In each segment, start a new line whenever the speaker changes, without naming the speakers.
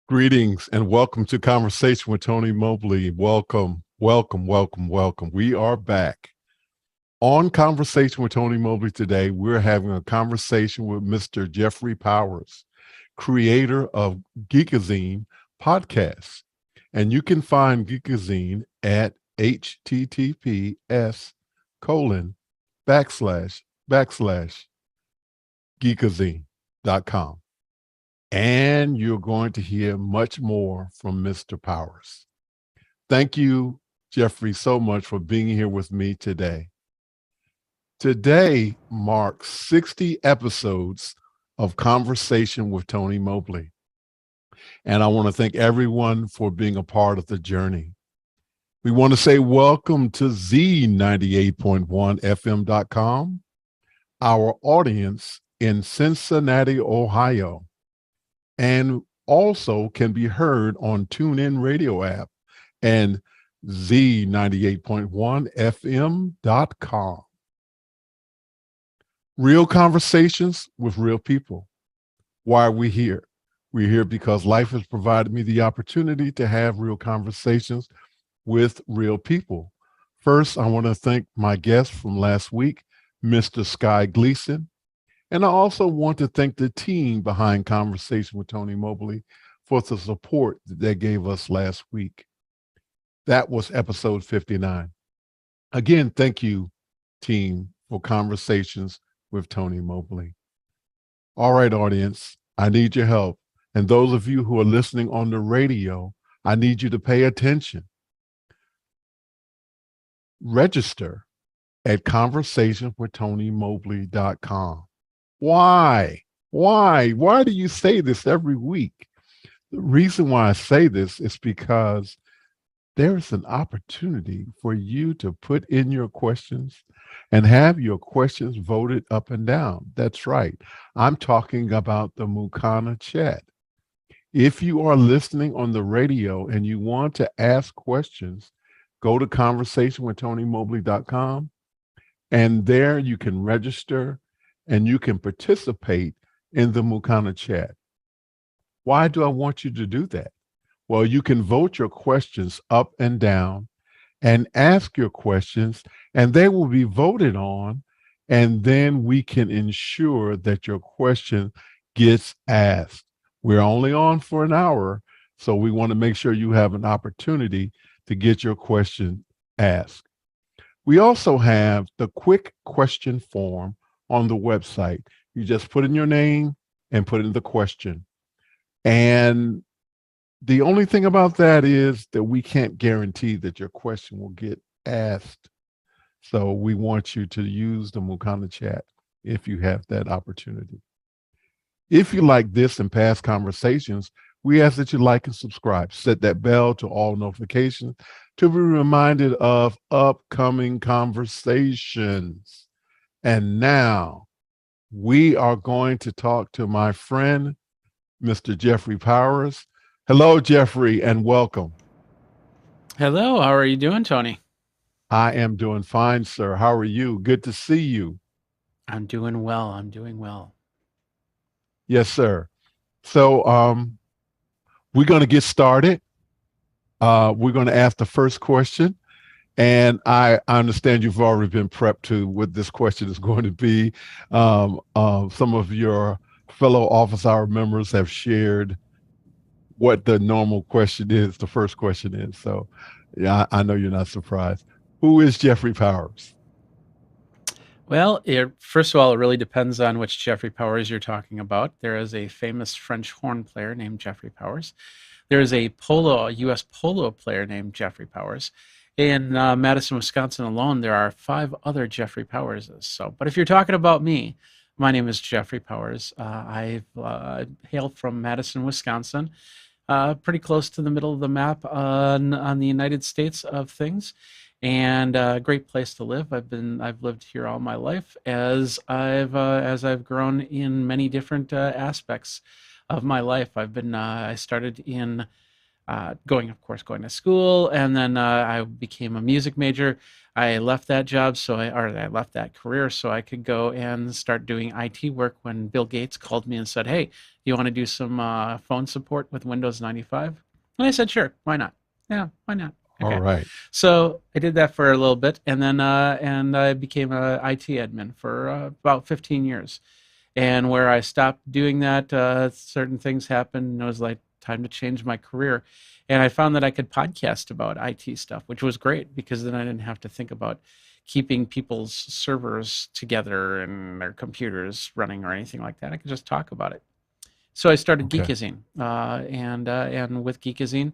Greetings and welcome to Conversation with Tony Mobley. Welcome, welcome, welcome, welcome. We are back. On Conversation with Tony Mobley today, we're having a conversation with Mr. Jeffrey Powers, creator of Geekazine podcast. And you can find Geekazine at https:// geekazine.com. And you're going to hear much more from Mr. Powers. Thank you, Jeffrey, so much for being here with me today. Today marks 60 episodes of Conversation with Tony Mobley. And I want to thank everyone for being a part of the journey. We want to say welcome to Z98.1FM.com, our audience in Cincinnati, Ohio, and also can be heard on TuneIn Radio app and Z98.1FM.com. Real conversations with real people. Why are we here? We're here because life has provided me the opportunity to have real conversations with real people. First, I want to thank my guest from last week, Mr. Sky Gleason. And I also want to thank the team behind Conversation with Tony Mobley for the support that they gave us last week. That was episode 59. Again, thank you, team, for Conversations with Tony Mobley. All right, audience, I need your help. And those of you who are listening on the radio, I need you to pay attention. Register at conversationwithtonymobley.com. Why? Why do you say this every week? The reason why I say this is because there's an opportunity for you to put in your questions and have your questions voted up and down. That's right. I'm talking about the Mukana chat. If you are listening on the radio and you want to ask questions, go to conversationwithtonymobley.com, and there you can register and you can participate in the Mukana chat. Why do I want you to do that? Well, you can vote your questions up and down and ask your questions, and they will be voted on, and then we can ensure that your question gets asked. We're only on for an hour, so we want to make sure you have an opportunity to get your question asked. We also have the quick question form on the website. You just put in your name and put in the question. And the only thing about that is that we can't guarantee that your question will get asked. So we want you to use the Mukana chat if you have that opportunity. If you like this and past conversations, we ask that you like and subscribe. Set that bell to all notifications to be reminded of upcoming conversations. And now we are going to talk to my friend, Mr. Jeffrey Powers. Hello, Jeffrey, and welcome.
Hello, how are you doing, Tony?
I am doing fine, sir. How are you? Good to see you.
I'm doing well. I'm doing well.
Yes, sir. So we're going to get started. We're going to ask the first question. And I understand you've already been prepped to what this question is going to be. Some of your fellow office hour members have shared what the normal question is, the first question is. So yeah, I know you're not surprised. Who is Jeffrey Powers?
Well, first of all, it really depends on which Jeffrey Powers you're talking about. There is a famous French horn player named Jeffrey Powers. There is a U.S. polo player named Jeffrey Powers. In Madison, Wisconsin alone, there are 5 other Jeffrey Powerses. So, but if you're talking about me, my name is Jeffrey Powers. I hail from Madison, Wisconsin, pretty close to the middle of the map on the United States of things, and a great place to live. I've lived here all my life as I've grown in many different aspects of my life. I started in going to school, and then I became a music major. I left that job, I left that career so I could go and start doing IT work when Bill Gates called me and said, "Hey, do you want to do some phone support with Windows 95?" And I said, "Sure, why not? Yeah, why not?"
All
Okay.
right.
So I did that for a little bit, and then and I became a IT admin for about 15 years. And where I stopped doing that, certain things happened, and it was like time to change my career. And I found that I could podcast about IT stuff, which was great because then I didn't have to think about keeping people's servers together and their computers running or anything like that. I could just talk about it. So I started
Okay.
Geekazine, and with Geekazine,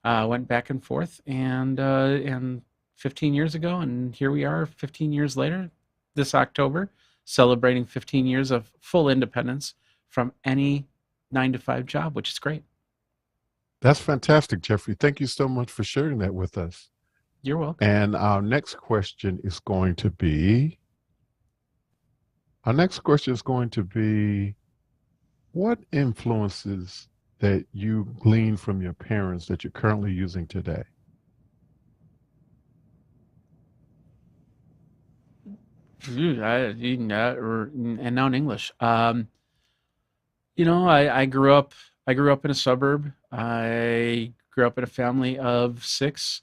went back and forth, and 15 years ago, and here we are, 15 years later, this October, celebrating 15 years of full independence from any 9 to 5 job, which is great.
That's fantastic, Jeffrey. Thank you so much for sharing that with us.
You're welcome.
And our next question is going to be, what influences that you gleaned from your parents that you're currently using today?
And now in English. I grew up in a suburb. I grew up in a family of six,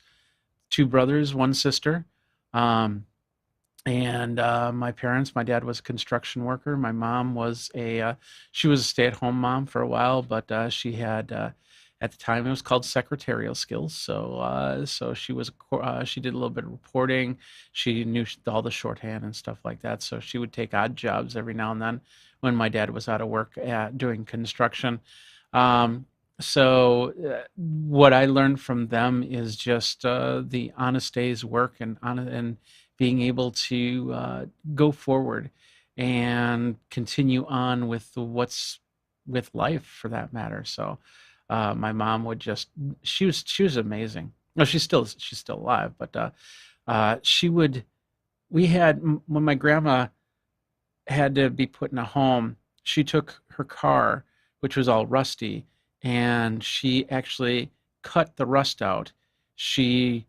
two brothers, one sister. Um, and my dad was a construction worker. My mom was she was a stay-at-home mom for a while, but she had, at the time, it was called secretarial skills. So she did a little bit of reporting. She knew all the shorthand and stuff like that. So she would take odd jobs every now and then when my dad was out of work doing construction. Um, what I learned from them is just the honest day's work and being able to go forward and continue on with what's with life for that matter. So my mom would just she was amazing. No, she's still alive, but she would we had when my grandma had to be put in a home, she took her car, which was all rusty, and she actually cut the rust out. She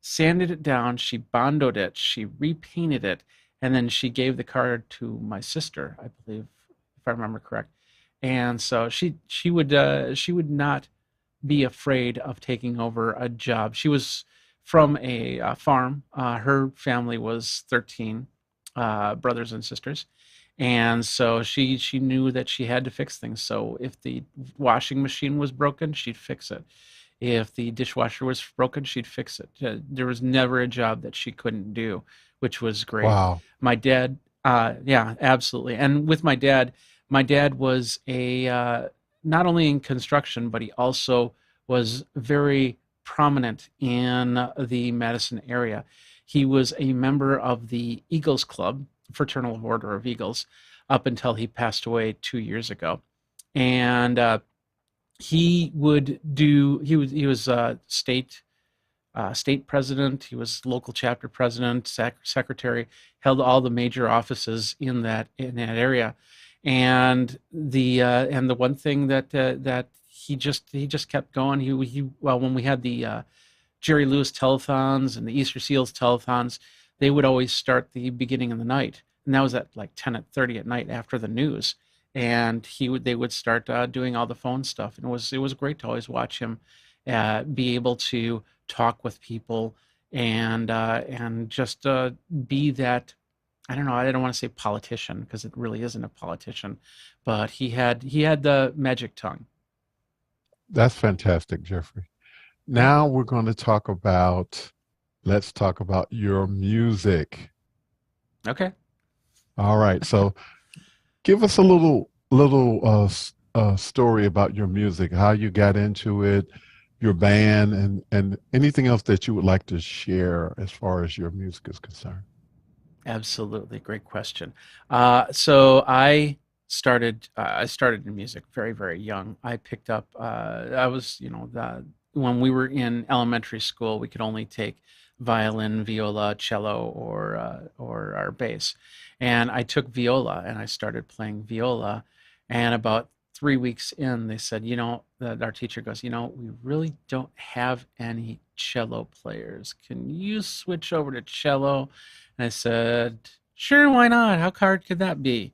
sanded it down, she bondoed it, she repainted it, and then she gave the car to my sister, I believe, if I remember correct. And so she would not be afraid of taking over a job. She was from a farm. Her family was 13 brothers and sisters, and so she knew that she had to fix things. So if the washing machine was broken, she'd fix it. If the dishwasher was broken, she'd fix it. There was never a job that she couldn't do, which was great.
Wow.
My dad, yeah, absolutely. And with my dad was a not only in construction, but he also was very prominent in the Madison area. He was a member of the Eagles Club, Fraternal Order of Eagles, up until he passed away 2 years ago. And he was state president, he was local chapter president, secretary, held all the major offices in that area. And the one thing that he just kept going. Well, when we had the Jerry Lewis telethons and the Easter Seals telethons, they would always start the beginning of the night, and that was at like 10:30 at night after the news. And they would start doing all the phone stuff, and it was great to always watch him be able to talk with people and just be that. I don't know. I don't want to say politician because it really isn't a politician, but he had the magic tongue.
That's fantastic, Jeffrey.
Yeah.
Now let's talk about your music.
Okay.
All right. So give us a little story about your music, how you got into it, your band, and anything else that you would like to share as far as your music is concerned.
Absolutely, great question. So I started in music very very young. I picked up I was when we were in elementary school, we could only take violin, viola, cello, or our bass, and I took viola and I started playing viola, and about 3 weeks in, they said, that our teacher goes, we really don't have any cello players. Can you switch over to cello? And I said, sure, why not? How hard could that be?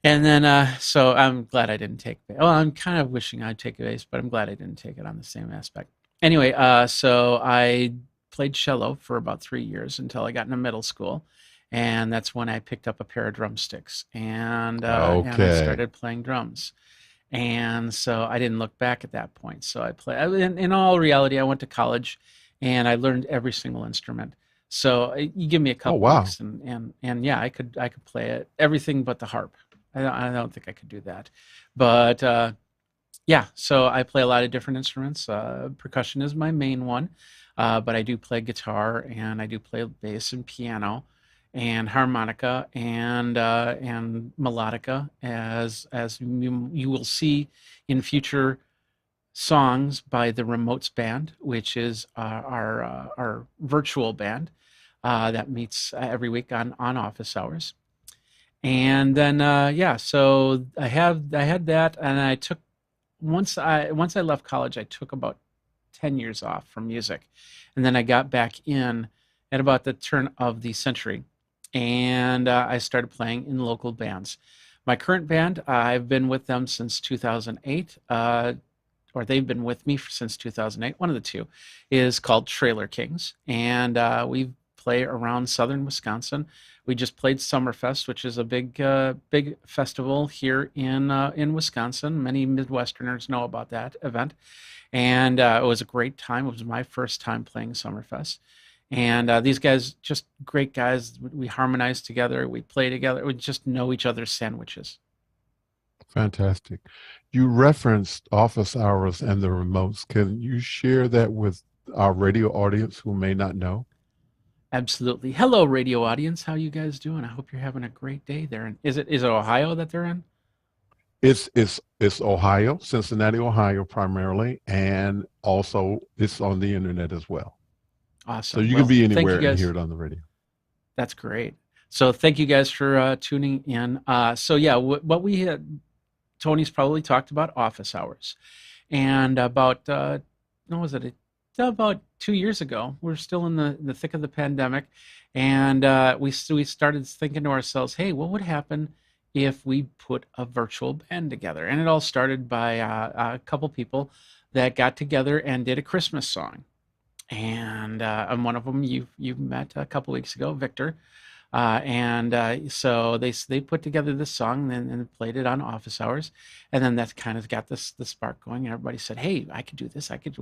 And then, so I'm glad I didn't take bass. Well, I'm kind of wishing I'd take bass, but I'm glad I didn't take it on the same aspect. Anyway, so I played cello for about 3 years until I got into middle school, and that's when I picked up a pair of drumsticks and I
Okay.
started playing drums. And so I didn't look back at that point. So in all reality, I went to college, and I learned every single instrument. So you give me a
Oh,
couple
wow.
weeks, and yeah, I could play it, everything but the harp. I don't think I could do that, but yeah. So I play a lot of different instruments. Percussion is my main one, but I do play guitar, and I do play bass and piano, and harmonica, and melodica, as you will see in future songs by the Remotes Band, which is our virtual band that meets every week on office hours. And then yeah, so I had that, and I took once I left college, I took about 10 years off from music, and then I got back in at about the turn of the century, and I started playing in local bands. My current band, I've been with them since 2008. Or they've been with me since 2008. One of the two is called Trailer Kings, and we play around southern Wisconsin. We just played Summerfest, which is a big festival here in Wisconsin. Many Midwesterners know about that event, and it was a great time. It was my first time playing Summerfest, and these guys, just great guys. We harmonize together, we play together, we just know each other's sandwiches.
Fantastic. You referenced office hours and the remotes. Can you share that with our radio audience who may not know?
Absolutely. Hello, radio audience. How you guys doing? I hope you're having a great day there. And is it Ohio that they're in?
It's Ohio, Cincinnati, Ohio primarily, and also it's on the internet as well. So
Awesome.
you can
Well,
be
thank you
anywhere and hear
guys.
it on the radio.
That's great. So thank you guys for tuning in. So yeah, what we had, Tony's probably talked about office hours, and about what was it? About 2 years ago, we're still in the thick of the pandemic, and we started thinking to ourselves, hey, what would happen if we put a virtual band together? And it all started by a couple people that got together and did a Christmas song. And one of them you've met a couple weeks ago, Victor, and so they put together this song and played it on office hours, and then that kind of got the spark going, and everybody said, "Hey, I could do this. I could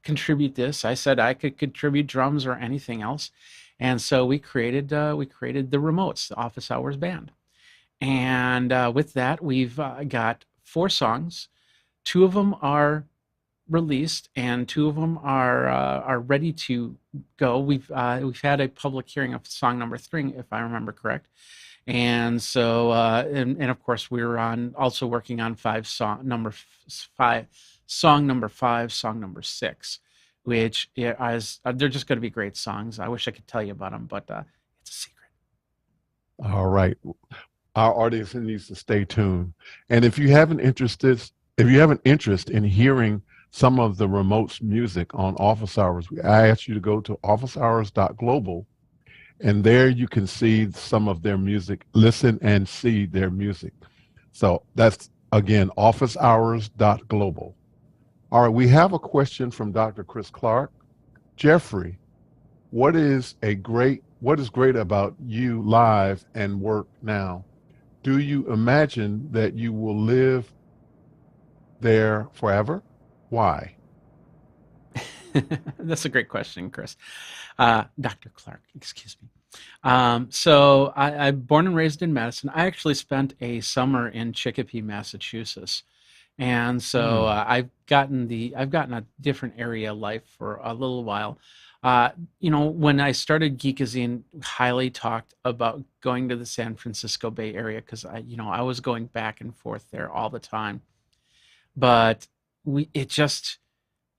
contribute this." I said I could contribute drums or anything else, and so we created the Remotes, the Office Hours Band, and with that we've got 4 songs. Two of them are released, and two of them are ready to go. We've had a public hearing of song number 3, if I remember correct, and so and of course we're on also working on song number 5, song number 6, which is they're just going to be great songs. I wish I could tell you about them, but it's a secret.
All right. Our audience needs to stay tuned. And if you have an interest in hearing some of the remote's music on office hours, I ask you to go to officehours.global, and there you can see some of their music, listen and see their music. So that's again officehours.global. All right, we have a question from Dr. Chris Clark. Jeffrey, what is great about you live and work now? Do you imagine that you will live there forever? Why?
That's a great question, Chris. Dr. Clark, excuse me. So I'm born and raised in Madison. I actually spent a summer in Chicopee, Massachusetts, and so
Hmm.
I've gotten a different area of life for a little while. When I started Geekazine, highly talked about going to the San Francisco Bay Area because I was going back and forth there all the time, but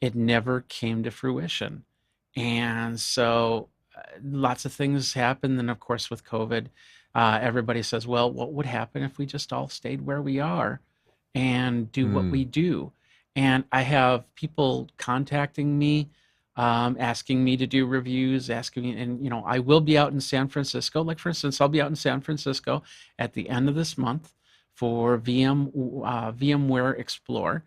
it never came to fruition. And so lots of things happened. And of course, with COVID, everybody says, well, what would happen if we just all stayed where we are and do what we
Mm.
do? And I have people contacting me, asking me to do reviews, asking me, and I will be out in San Francisco. Like for instance, I'll be out in San Francisco at the end of this month for VMware Explore,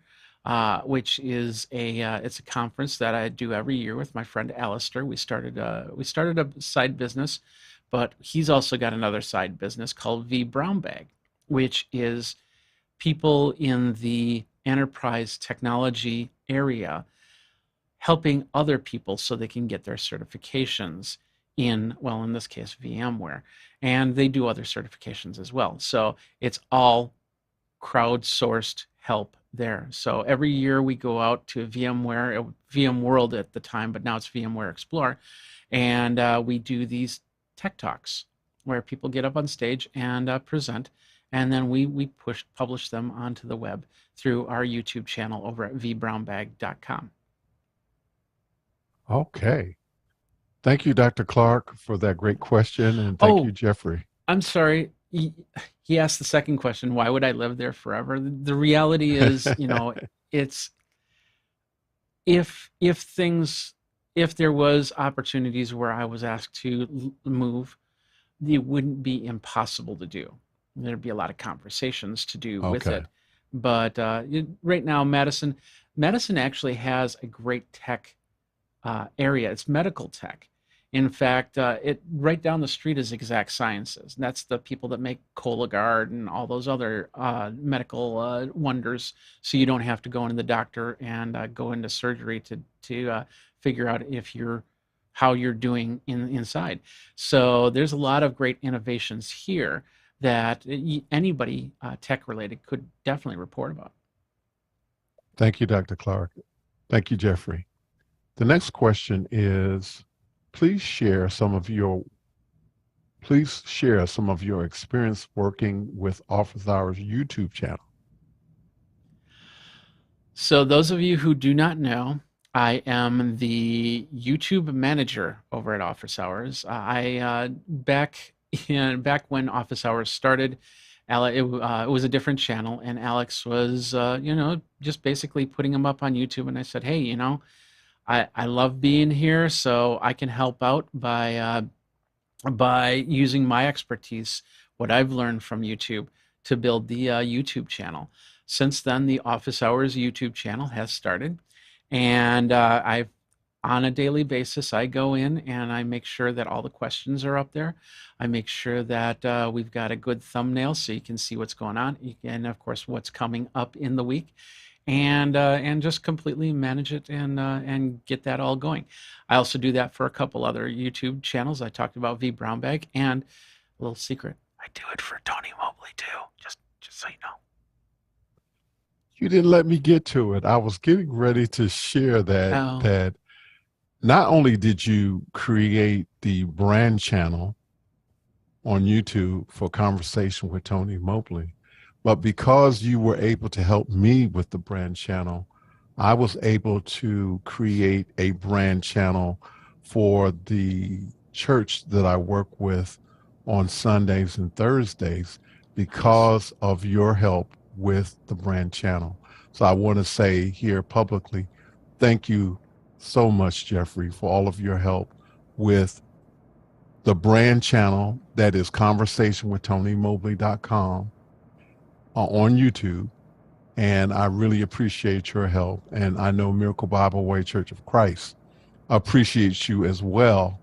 which is it's a conference that I do every year with my friend Alistair. We started a side business, but he's also got another side business called V Brown Bag, which is people in the enterprise technology area helping other people so they can get their certifications in this case, VMware. And they do other certifications as well. So it's all crowdsourced help there. So every year we go out to VMworld at the time, but now it's VMware Explore, and we do these tech talks where people get up on stage and present, and then we publish them onto the web through our YouTube channel over at vbrownbag.com.
Okay. Thank you, Dr. Clark, for that great question. And thank you,
Oh,
Jeffrey.
I'm sorry. He asked the second question, why would I live there forever? The reality is, it's if there was opportunities where I was asked to move, it wouldn't be impossible to do. There'd be a lot of conversations to do with
Okay.
it. But right now, Madison actually has a great tech area. It's medical tech. In fact, it right down the street is Exact Sciences. And that's the people that make Cologuard and all those other medical wonders. So you don't have to go into the doctor and go into surgery to figure out how you're doing inside. So there's a lot of great innovations here that anybody tech related could definitely report about.
Thank you, Dr. Clark. Thank you, Jeffrey. The next question is, please share some of your experience working with Office Hours YouTube channel.
So those of you who do not know, I am the YouTube manager over at Office Hours. Back when Office Hours started, it was a different channel, and Alex was just basically putting them up on YouTube. And I said, hey, I love being here, so I can help out by using my expertise, what I've learned from YouTube, to build the YouTube channel. Since then, the Office Hours YouTube channel has started, and on a daily basis, I go in and I make sure that all the questions are up there. I make sure that we've got a good thumbnail so you can see what's going on, and of course, what's coming up in the week. And just completely manage it and get that all going. I also do that for a couple other YouTube channels. I talked about V Brown Bag, and a little secret, I do it for Tony Mobley too. Just so you know.
You didn't let me get to it. I was getting ready to share that
Oh,
that not only did you create the brand channel on YouTube for Conversation with Tony Mobley, but because you were able to help me with the brand channel, I was able to create a brand channel for the church that I work with on Sundays and Thursdays
nice.
because of your help with the brand channel. So I want to say here publicly, thank you so much, Jeffrey, for all of your help with the brand channel that is conversationwithTonyMobley.com on YouTube, and I really appreciate your help. And I know Miracle Bible Way Church of Christ appreciates you as well,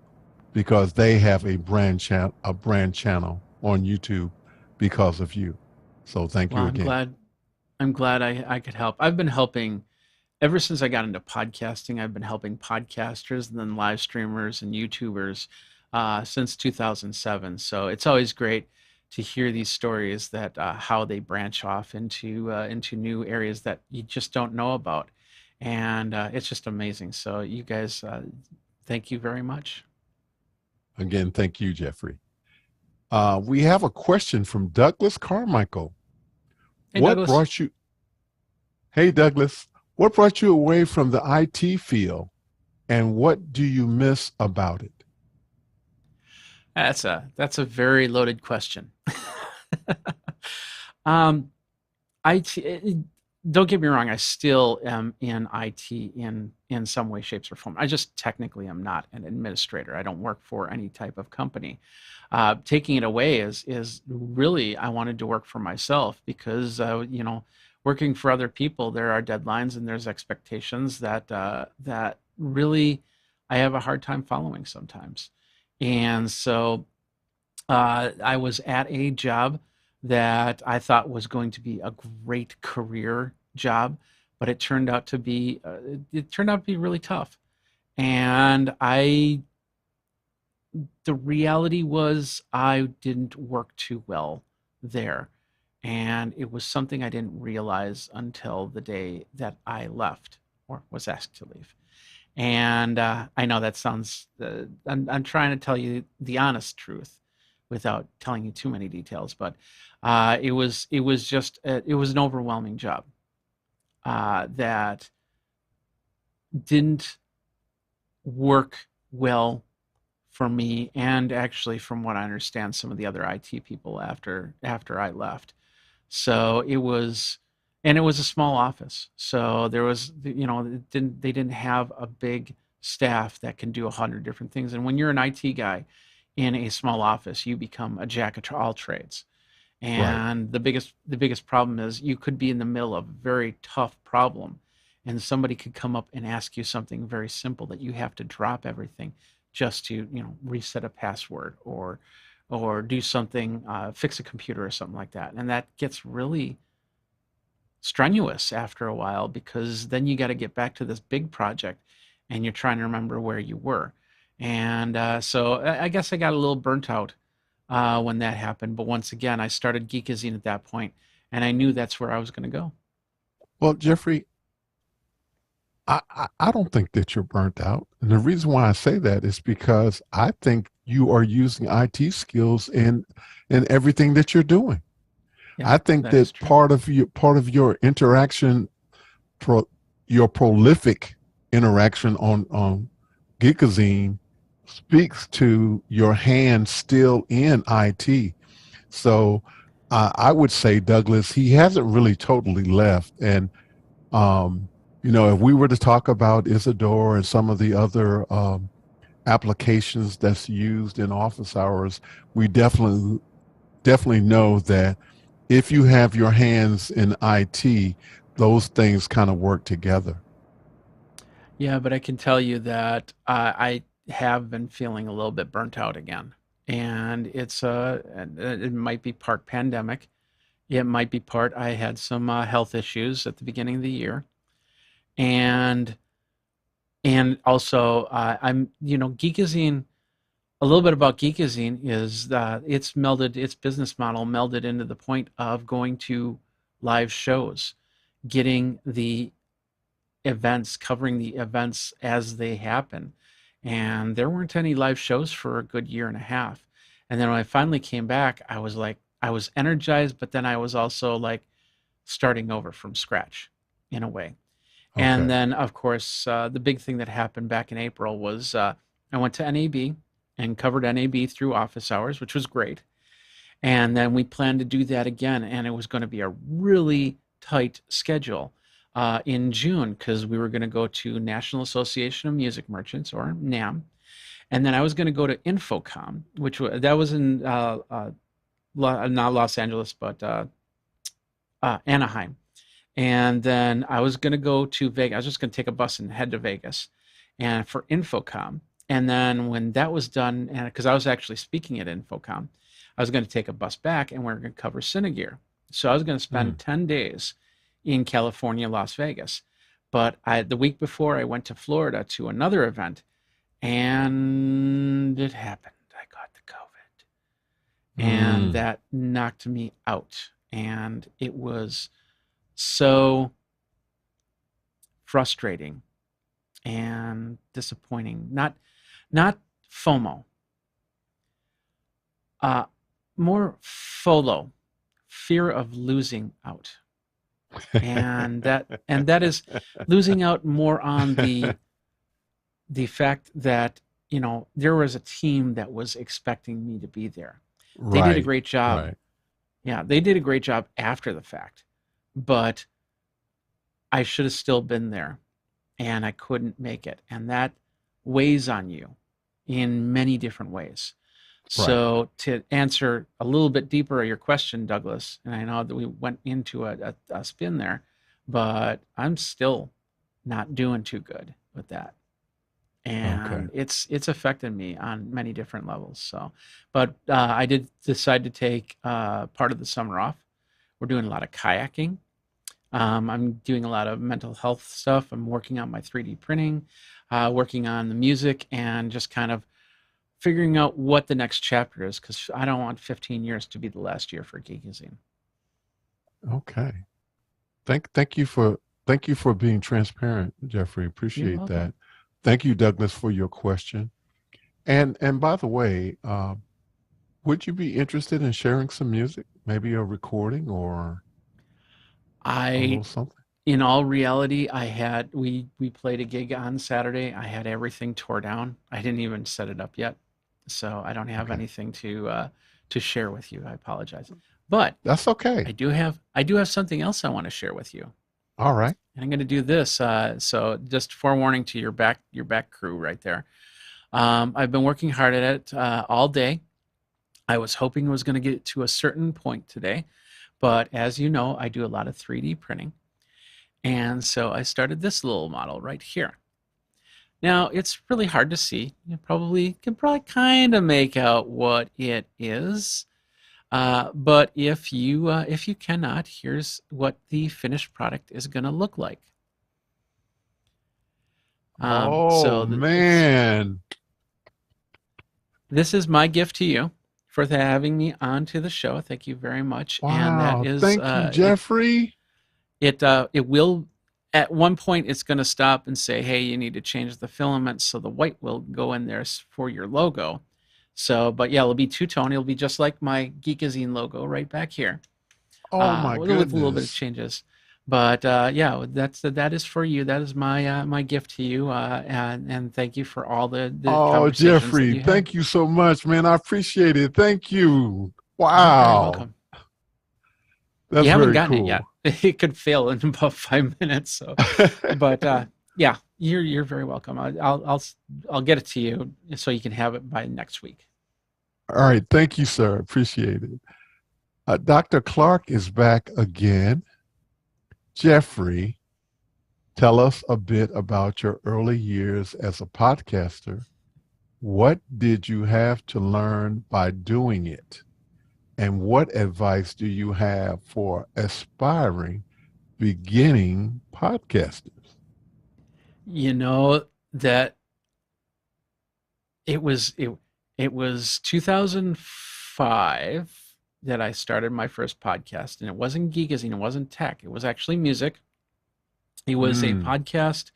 because they have a brand channel on YouTube because of you. So thank
Well,
you
I'm
again.
glad I could help. I've been helping ever since I got into podcasting. I've been helping podcasters and then live streamers and YouTubers since 2007. So it's always great to hear these stories that how they branch off into new areas that you just don't know about, and it's just amazing. So you guys, thank you very much.
Again, thank you, Jeffrey. We have a question from Douglas Carmichael.
Hey,
What
Douglas.
brought you? Hey, Douglas. What brought you away from the IT field, and what do you miss about it?
That's a very loaded question. um, IT, don't get me wrong, I still am in IT in some way, shapes, or form. I just technically am not an administrator. I don't work for any type of company. Taking it away is really, I wanted to work for myself because working for other people, there are deadlines and there's expectations that really I have a hard time following sometimes. And so I was at a job that I thought was going to be a great career job, but it turned out to be really tough. And the reality was I didn't work too well there, and it was something I didn't realize until the day that I left or was asked to leave. And I know that sounds, I'm trying to tell you the honest truth without telling you too many details, but it was an overwhelming job that didn't work well for me, and actually, from what I understand, some of the other IT people after I left. So it was, and it was a small office. So there was, they didn't have a big staff that can do 100 different things. And when you're an IT guy in a small office, you become a jack of all trades.
Right.
And the biggest problem is you could be in the middle of a very tough problem, and somebody could come up and ask you something very simple that you have to drop everything just to reset a password or do something, fix a computer or something like that. And that gets really strenuous after a while because then you got to get back to this big project and you're trying to remember where you were. And so I guess I got a little burnt out when that happened. But once again, I started Geekazine at that point, and I knew that's where I was going to go.
Well, Jeffrey, I don't think that you're burnt out. And the reason why I say that is because I think you are using IT skills in everything that you're doing.
Yeah,
I think
that is
that
true.
part of your interaction, your prolific interaction on Geekazine speaks to your hand still in IT. So I would say, Douglas, he hasn't really totally left. And if we were to talk about Isidore and some of the other applications that's used in office hours, we definitely know that if you have your hands in IT, those things kind of work together.
Yeah, but I can tell you that I have been feeling a little bit burnt out again. And it might be part pandemic. It might be part I had some health issues at the beginning of the year. And also Geekazine, a little bit about Geekazine is its business model melded into the point of going to live shows, getting the events, covering the events as they happen. And there weren't any live shows for a good year and a half. And then when I finally came back, I was like, I was energized, but then I was also like starting over from scratch in a way. And
Okay.
then, of course, the big thing that happened back in April was I went to NAB and covered NAB through office hours, which was great. And then we planned to do that again, and it was going to be a really tight schedule in June because we were going to go to National Association of Music Merchants, or NAM, and then I was going to go to Infocom, that was in not Los Angeles, but Anaheim. And then I was going to go to Vegas. I was just going to take a bus and head to Vegas, and for Infocom. And then when that was done, and because I was actually speaking at Infocom, I was going to take a bus back, and we are going to cover Cinegear. So I was going to spend
Mm.
10 days in California, Las Vegas. But the week before, I went to Florida to another event, and it happened. I got the COVID, and
Mm.
that knocked me out. And it was so frustrating and disappointing. Not FOMO, uh, more FOLO, fear of losing out. And that is losing out more on the fact that there was a team that was expecting me to be there. They did a
Right.
great job.
Right.
Yeah, they did a great job after the fact, but I should have still been there and I couldn't make it. And that weighs on you in many different ways.
Right.
So, to answer a little bit deeper your question, Douglas, and I know that we went into a spin there, but I'm still not doing too good with that.
Okay.
And it's affected me on many different levels. So, but I did decide to take part of the summer off. We're doing a lot of kayaking. I'm doing a lot of mental health stuff. I'm working on my 3D printing, working on the music, and just kind of figuring out what the next chapter is, because I don't want 15 years to be the last year for Geekazine.
Okay. Thank you for being transparent, Jeffrey.
You're
Appreciate
welcome.
that. Thank you, Douglas, for your question. And by the way, would you be interested in sharing some music, maybe a recording or a
I,
little something?
in all reality, we played a gig on Saturday. I had everything tore down. I didn't even set it up yet, so I don't have
Okay.
anything to share with you. I apologize, but
That's okay.
I do have something else I want to share with you.
All right.
And I'm going to do this. So just forewarning to your back crew right there. I've been working hard at it all day. I was hoping it was going to get to a certain point today, but as you know, I do a lot of 3D printing, and so I started this little model right here. Now it's really hard to see. You can probably kind of make out what it is. But if you cannot, here's what the finished product is going to look like.
Oh
So it's
man.
This is my gift to you for having me onto the show. Thank you very much. And that
Wow.
is
Thank you, Jeffrey.
it will, at one point it's going to stop and say, hey, you need to change the filament, so the white will go in there for your logo. So, but yeah, it'll be two-tone. It'll be just like my Geekazine logo right back here,
Oh my
with a little bit of
goodness.
changes. But yeah, that is for you. That is my gift to you, and thank you for all the
Oh,
conversations that
Jeffrey,
you have.
thank you so much, man. I appreciate it. Thank you.
You're very
Wow.
welcome.
That's
You haven't
very
gotten it yet.
cool.
It could fail in about 5 minutes. So, but yeah, you're very welcome. I'll get it to you so you can have it by next week.
All right. Thank you, sir. Appreciate it. Dr. Clark is back again. Jeffrey, tell us a bit about your early years as a podcaster. What did you have to learn by doing it? And what advice do you have for aspiring beginning podcasters?
You know that it was 2005 that I started my first podcast, and it wasn't Geekazine, it wasn't tech, it was actually music. It was a
Mm,
podcast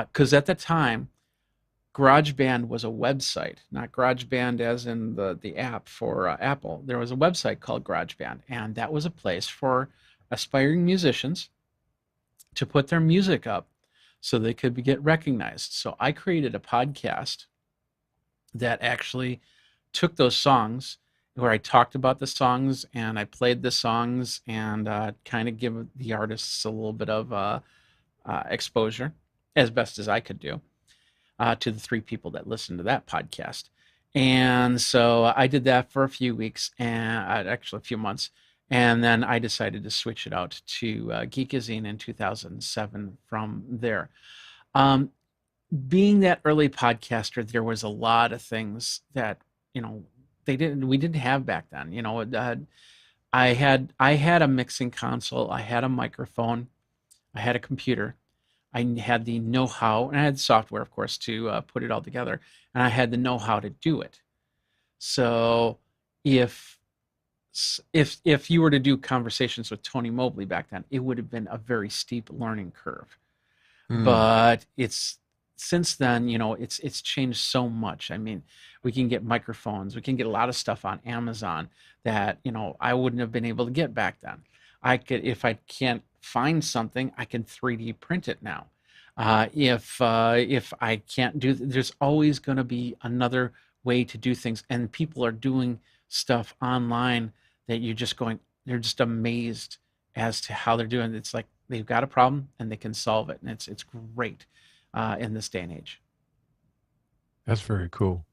because at the time GarageBand was a website, not GarageBand as in the app for Apple. There was a website called GarageBand, and that was a place for aspiring musicians to put their music up so they could get recognized. So I created a podcast that actually took those songs, where I talked about the songs and I played the songs, and kind of give the artists a little bit of exposure as best as I could do to the three people that listened to that podcast. And so I did that for a few weeks, and actually a few months. And then I decided to switch it out to Geekazine in 2007 from there. Um, Being that early podcaster, there was a lot of things that, you know, we didn't have back then. I had a mixing console, I had a microphone, I had a computer, I had the know-how, and I had software, of course, to put it all together, and I had the know-how to do it. So if if you were to do conversations with Tony Mobley back then, it would have been a very steep learning curve.
mm,
But it's since then, it's changed so much. I mean, we can get microphones, we can get a lot of stuff on Amazon that I wouldn't have been able to get back then. I could, if I can't find something, I can 3D print it now. If I can't do, there's always going to be another way to do things, and people are doing stuff online that you're just going, they're just amazed as to how they're doing. It's like they've got a problem and they can solve it, and it's great in this day and age.
That's very cool.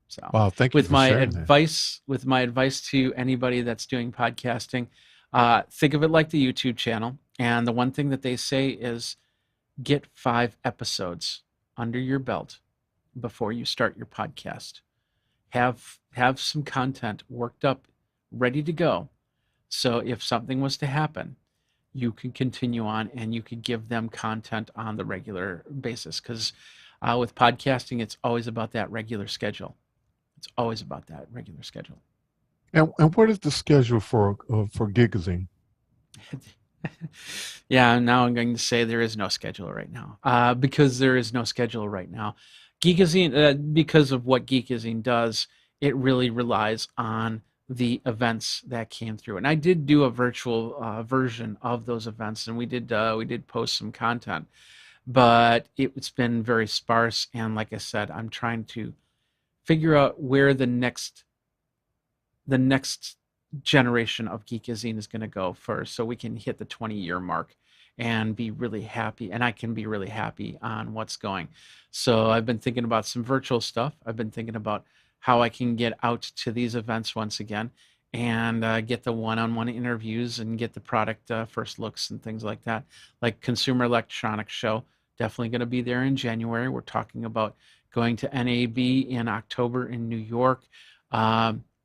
So,
Wow, thank you for sharing that.
with my advice to anybody that's doing podcasting, think of it like the YouTube channel. And the one thing that they say is get 5 episodes under your belt before you start your podcast. Have some content worked up, ready to go. So if something was to happen, you can continue on and you could give them content on the regular basis. Because with podcasting, it's always about that regular schedule. It's always about that regular schedule.
And what is the schedule for Geekazine?
Yeah, now I'm going to say there is no schedule right now, because there is no schedule right now. Geekazine, because of what Geekazine does, it really relies on the events that came through. And I did do a virtual version of those events, and we did post some content, but it's been very sparse. And like I said, I'm trying to figure out where the next generation of Geekazine is going to go first, so we can hit the 20-year mark and be really happy, and I can be really happy on what's going. So I've been thinking about some virtual stuff. I've been thinking about how I can get out to these events once again and get the one-on-one interviews and get the product first looks and things like that. Like Consumer Electronics Show, definitely going to be there in January. We're talking about going to NAB in October in New York.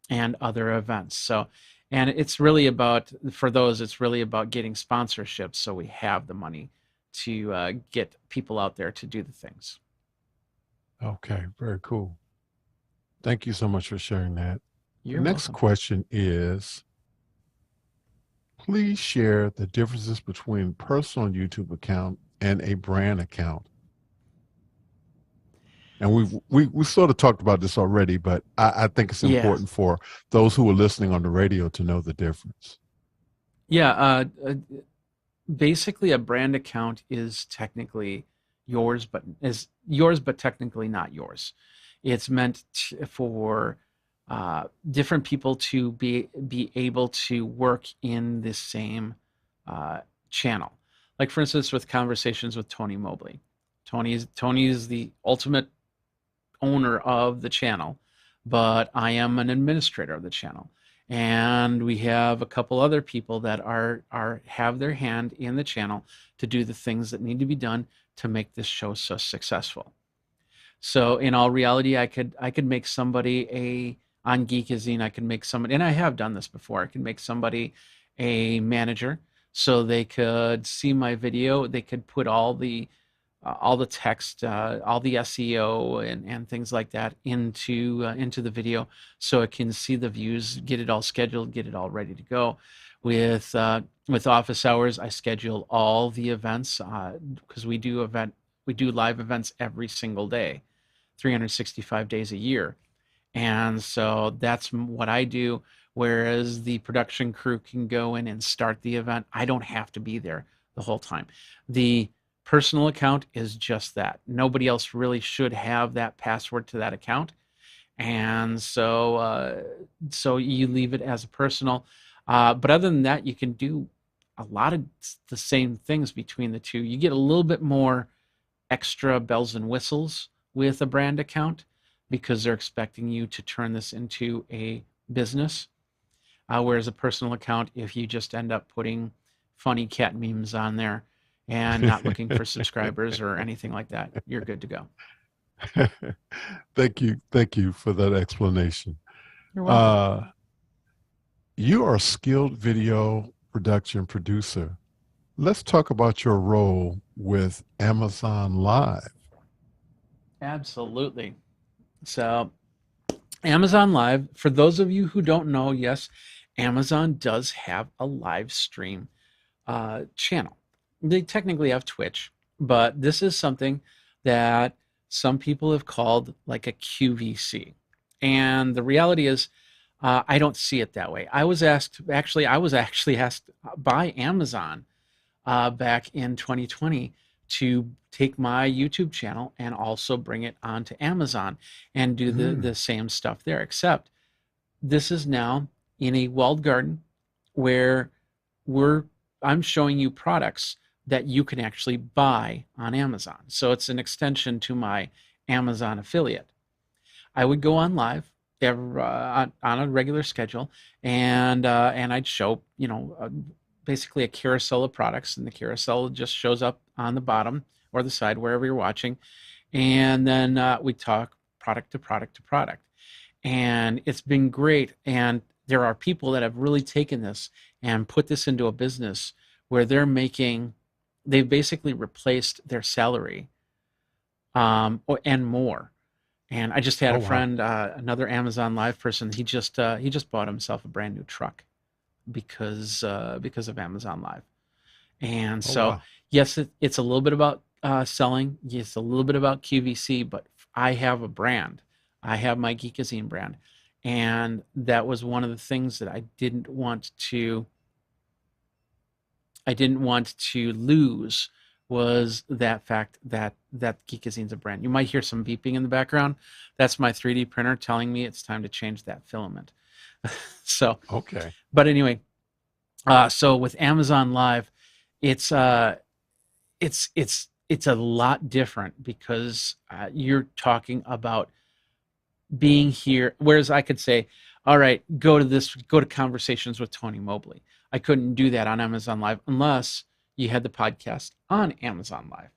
And other events. So, and it's really about, for those, it's really about getting sponsorships so we have the money to get people out there to do the things.
Okay, very cool. Thank you so much for sharing that.
You're
The next
welcome.
question is, please share the differences between personal YouTube account and a brand account. And we sort of talked about this already, but I think it's
Yeah.
important for those who are listening on the radio to know the difference.
Yeah. Basically, a brand account is technically yours, but technically not yours. It's meant for different people to be able to work in the same channel. Like, for instance, with Conversations with Tony Mobley. Tony is the ultimate owner of the channel, but I am an administrator of the channel. And we have a couple other people that have their hand in the channel to do the things that need to be done to make this show so successful. So in all reality, I could make somebody on Geekazine, I could make somebody, and I have done this before, I could make somebody a manager so they could see my video, they could put all the text, all the SEO and things like that into the video, so it can see the views, get it all scheduled, get it all ready to go. With office hours, I schedule all the events because we do live events every single day, 365 days a year, and so that's what I do. Whereas the production crew can go in and start the event, I don't have to be there the whole time. The personal account is just that. Nobody else really should have that password to that account. And so you leave it as a personal. But other than that, you can do a lot of the same things between the two. You get a little bit more extra bells and whistles with a brand account because they're expecting you to turn this into a business. Whereas a personal account, if you just end up putting funny cat memes on there and not looking for subscribers or anything like that, you're good to go.
Thank you for that explanation.
You're welcome.
You are a skilled video production producer. Let's talk about your role with Amazon Live.
Absolutely. So Amazon Live, for those of you who don't know, yes, Amazon does have a live stream channel. They technically have Twitch, but this is something that some people have called like a QVC. And the reality is, I don't see it that way. I was actually asked by Amazon back in 2020 to take my YouTube channel and also bring it onto Amazon and do the
Mm.
same stuff there. Except this is now in a walled garden where we're I'm showing you products that you can actually buy on Amazon. So it's an extension to my Amazon affiliate. I would go on live on a regular schedule, and I'd show basically a carousel of products, and the carousel just shows up on the bottom or the side wherever you're watching, and then we talk product to product to product, and it's been great. And there are people that have really taken this and put this into a business where they've basically replaced their salary and more. And I just had
Oh,
a
wow.
friend, another Amazon Live person. He just bought himself a brand new truck because of Amazon Live. And
Oh,
so,
wow.
yes, it's a little bit about selling. It's a little bit about QVC, but I have a brand. I have my Geekazine brand, and that was one of the things that I didn't want to lose, was that fact that Geekazine's a brand. You might hear some beeping in the background. That's my 3D printer telling me it's time to change that filament. So,
Okay.
but anyway, so with Amazon Live, it's it's a lot different because you're talking about being here. Whereas I could say, all right, go to Conversations with Tony Mobley. I couldn't do that on Amazon Live unless you had the podcast on Amazon Live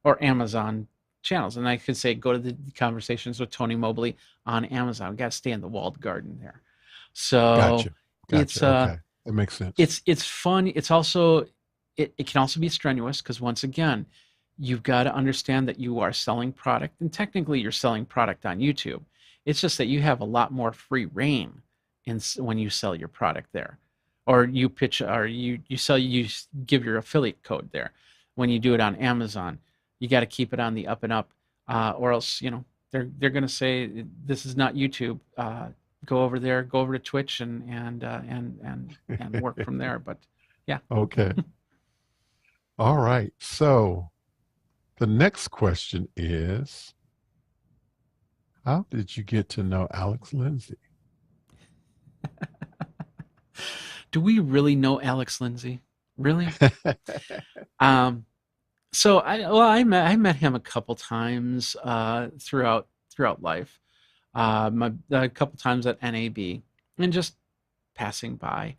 or Amazon channels. And I could say, go to the Conversations with Tony Mobley on Amazon. We got to stay in the walled garden there. So
Gotcha.
it's
Gotcha. Okay. That makes sense.
it's fun. It's also it can also be strenuous because once again, you've got to understand that you are selling product, and technically you're selling product on YouTube. It's just that you have a lot more free reign when you sell your product there, or you pitch, or you give your affiliate code there. When you do it on Amazon, you got to keep it on the up and up, or else they're going to say this is not YouTube. Go over there, go over to Twitch and work from there. But yeah.
Okay. All right. So the next question is, how did you get to know Alex Lindsay?
Do we really know Alex Lindsay? Really? Um, so I met him a couple times throughout life. A couple times at NAB and just passing by.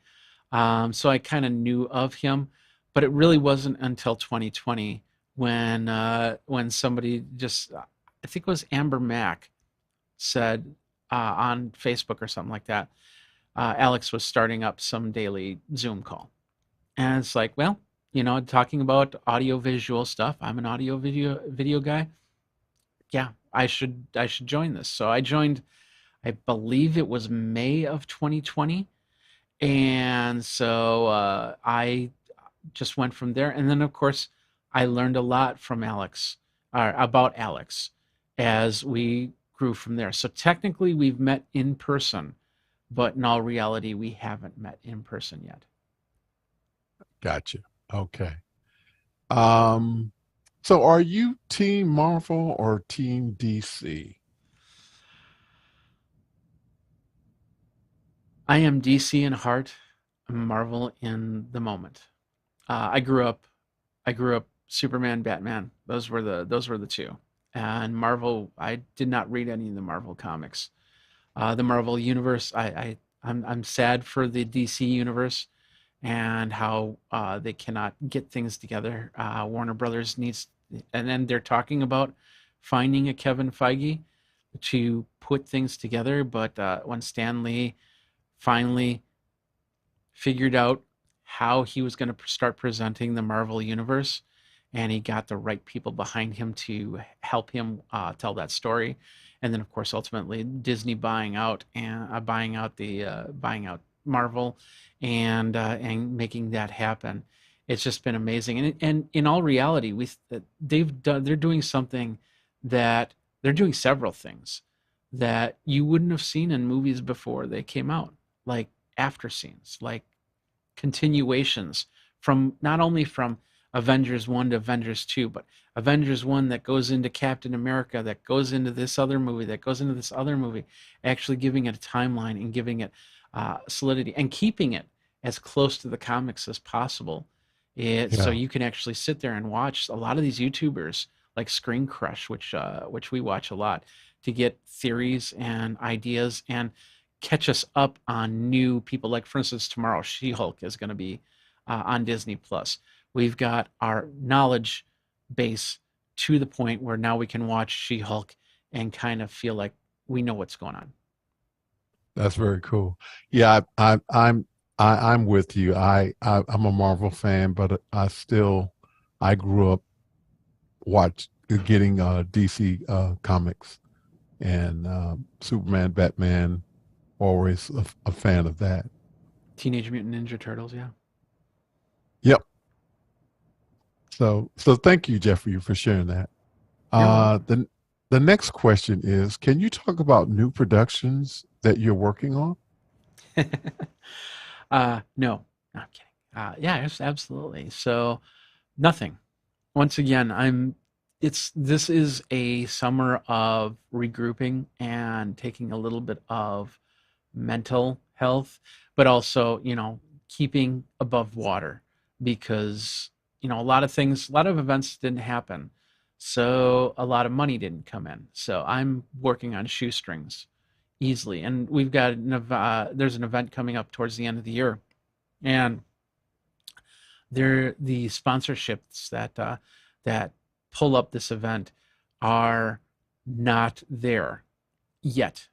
So I kind of knew of him, but it really wasn't until 2020 when somebody just I think it was Amber Mack said on Facebook or something like that. Alex was starting up some daily Zoom call, and it's like, well, talking about audio visual stuff. I'm an audio video guy. Yeah, I should join this. So I joined. I believe it was May of 2020, and so I just went from there. And then, of course, I learned a lot from Alex, about Alex, as we grew from there. So technically, we've met in person, but in all reality, we haven't met in person yet.
Gotcha. Okay. Um, so are you Team Marvel or Team DC?
I am DC in heart, Marvel in the moment. I grew up Superman, Batman. Those were the two. And Marvel, I did not read any of the Marvel comics. The Marvel universe, I'm sad for the DC universe and how they cannot get things together. Warner Brothers needs, and then they're talking about finding a Kevin Feige to put things together. But when Stan Lee finally figured out how he was going to start presenting the Marvel universe, and he got the right people behind him to help him tell that story. And then, of course, ultimately Disney buying out Marvel and making that happen. It's just been amazing. And in all reality, they're doing something that they're doing several things that you wouldn't have seen in movies before they came out, like after scenes, like continuations from not only from Avengers 1 to Avengers 2, but Avengers 1 that goes into Captain America, that goes into this other movie, that goes into this other movie, actually giving it a timeline and giving it solidity and keeping it as close to the comics as possible. So
Yeah.
you can actually sit there and watch a lot of these YouTubers like Screen Crush, which we watch a lot, to get theories and ideas and catch us up on new people. Like, for instance, tomorrow She-Hulk is going to be on Disney Plus. We've got our knowledge base to the point where now we can watch She-Hulk and kind of feel like we know what's going on.
That's very cool. Yeah, I'm with you. I'm a Marvel fan, but I grew up getting DC comics and Superman, Batman. Always a fan of that.
Teenage Mutant Ninja Turtles, yeah.
Yep. So thank you, Jeffrey, for sharing that.
You're welcome.
The next question is, can you talk about new productions that you're working on?
No, I'm kidding. Yeah, yes, absolutely. So nothing. Once again, this is a summer of regrouping and taking a little bit of mental health, but also, keeping above water because, a lot of things, a lot of events didn't happen. So a lot of money didn't come in. So I'm working on shoestrings easily. And we've got there's an event coming up towards the end of the year, and the sponsorships that pull up this event are not there yet,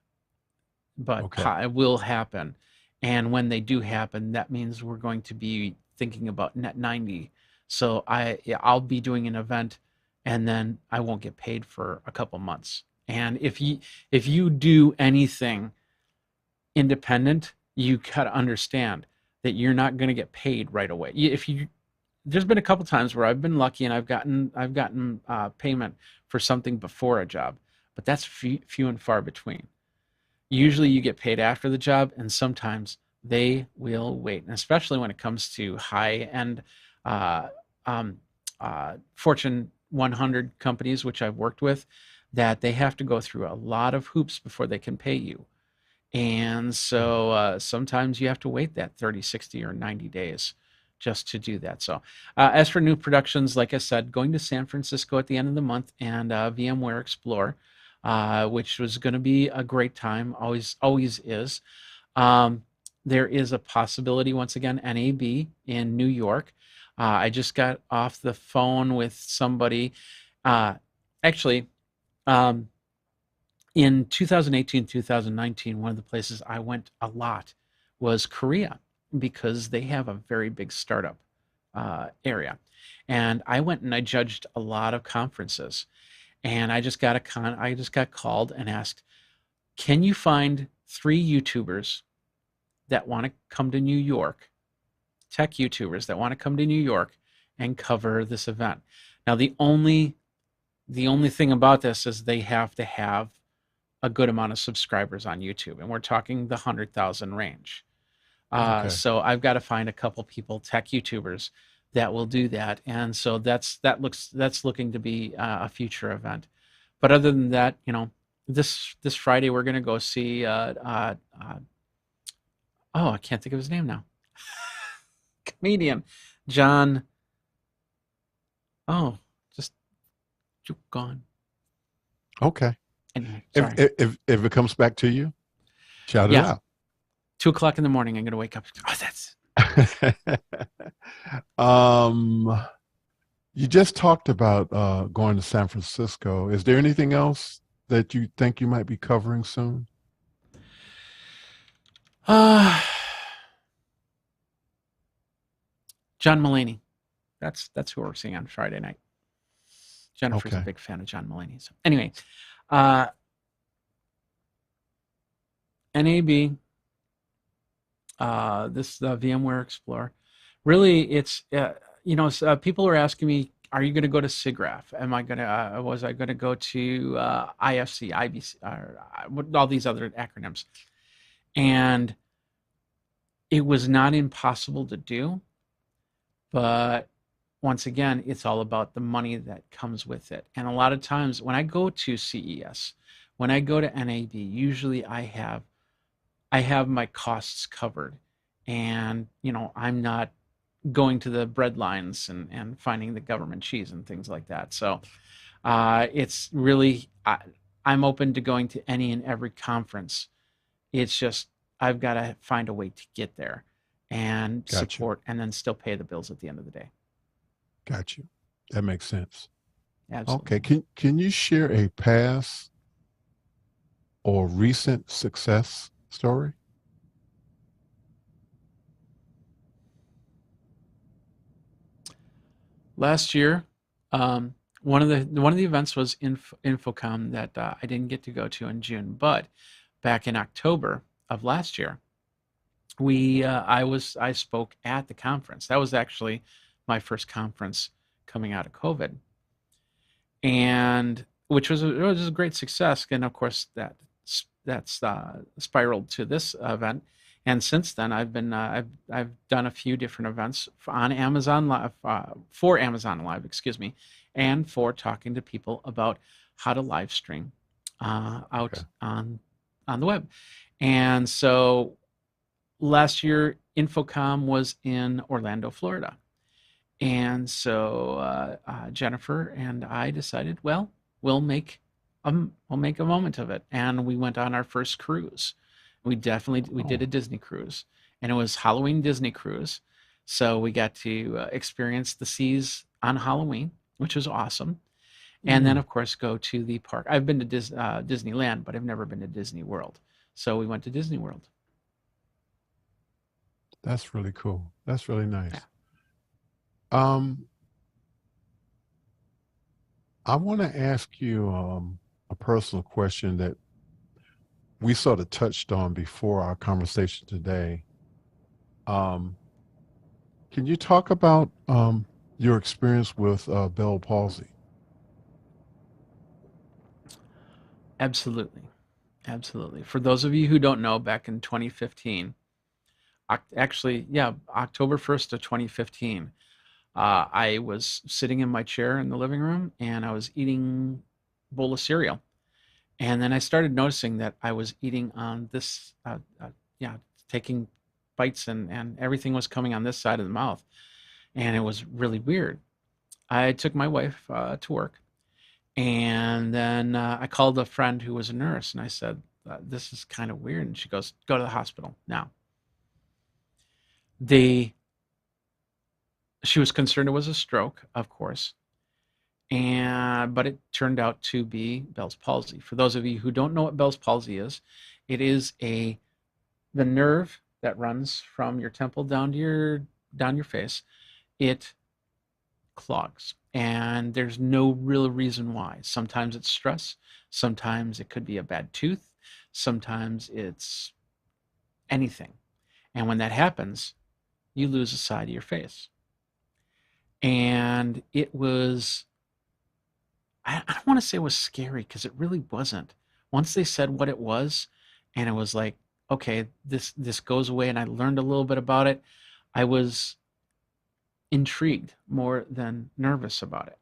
but
Okay.
it will happen. And when they do happen, that means we're going to be thinking about net 90. So I'll be doing an event, and then I won't get paid for a couple months. And if you do anything independent, you got to understand that you're not going to get paid right away. There's been a couple times where I've been lucky and I've gotten payment for something before a job, but that's few and far between. Usually you get paid after the job, and sometimes they will wait, and especially when it comes to high end uh, Fortune 100 companies, which I've worked with, that they have to go through a lot of hoops before they can pay you. And so sometimes you have to wait that 30, 60, or 90 days just to do that. So as for new productions, like I said, going to San Francisco at the end of the month and VMware Explore, which was going to be a great time, always is. There is a possibility, once again, NAB in New York. I just got off the phone with somebody. Actually, in 2018, 2019, one of the places I went a lot was Korea because they have a very big startup area. And I went and I judged a lot of conferences. And I just got called and asked, can you find 3 YouTubers that want to come to New York, tech YouTubers that want to come to New York and cover this event? Now, the only thing about this is they have to have a good amount of subscribers on YouTube, and we're talking the 100,000 range.
Okay.
So I've got to find a couple people, tech YouTubers, that will do that, and so that's looking to be a future event. But other than that, this Friday we're going to go see. Oh, I can't think of his name now. Comedian John. Oh, just gone.
Okay.
Anyway,
If
sorry.
if it comes back to you, shout it
Yeah,
out.
2 o'clock in the morning. I'm going to wake up. Oh, that's
um, you just talked about going to San Francisco. Is there anything else that you think you might be covering soon?
uh, John Mulaney. That's who we're seeing on Friday night. Jennifer's a
Okay.
big fan of John Mulaney. So anyway, uh, NAB, this VMware Explorer. Really, it's people are asking me, are you going to go to SIGGRAPH? Was I going to go to IFC, IBC, or all these other acronyms? And it was not impossible to do, but once again, it's all about the money that comes with it. And a lot of times when I go to CES, when I go to NAB, usually I have my costs covered. And, I'm not going to the bread lines and finding the government cheese and things like that. So it's really, I'm open to going to any and every conference. It's just, I've got to find a way to get there and
Gotcha.
support and then still pay the bills at the end of the day.
Got you. That makes sense.
Absolutely.
Okay. Can you share a past or recent success story?
Last year, one of the events was Infocom that I didn't get to go to in June, but back in October of last year, I spoke at the conference. That was actually my first conference coming out of COVID, and which was a great success. And of course, that's spiraled to this event. And since then, I've done a few different events on Amazon Live, for Amazon Live, excuse me, and for talking to people about how to live stream out
Okay.
on the web. And so last year, Infocom was in Orlando, Florida. And so Jennifer and I decided, well, we'll make a moment of it, and we went on our first cruise. We did
Oh.
a Disney cruise, and it was Halloween Disney cruise. So we got to experience the seas on Halloween, which was awesome. And then,
Mm,
of course, go to the park. I've been to Disneyland, but I've never been to Disney World. So we went to Disney World.
that's really cool. That's really
Yeah,
nice. Um, I want to ask you a personal question that we sort of touched on before our conversation today. Um, can you talk about your experience with Bell palsy?
absolutely. Absolutely. For those of you who don't know, back in 2015, actually, yeah, October 1st of 2015, I was sitting in my chair in the living room and I was eating a bowl of cereal. And then I started noticing that I was eating on this, yeah, taking bites and everything was coming on this side of the mouth. And it was really weird. I took my wife to work, and then I called a friend who was a nurse and I said, this is kind of weird. And she goes, go to the hospital now. They, she was concerned it was a stroke, of course, but it turned out to be Bell's palsy. For those of you who don't know what Bell's palsy is, it is the nerve that runs from your temple down your face. It clogs, and there's no real reason why. Sometimes it's stress, sometimes it could be a bad tooth, sometimes it's anything. And when that happens, you lose a side of your face. And it was, I don't want to say it was scary because it really wasn't. Once they said what it was, and it was like, okay, this goes away, and I learned a little bit about it, I was intrigued more than nervous about it.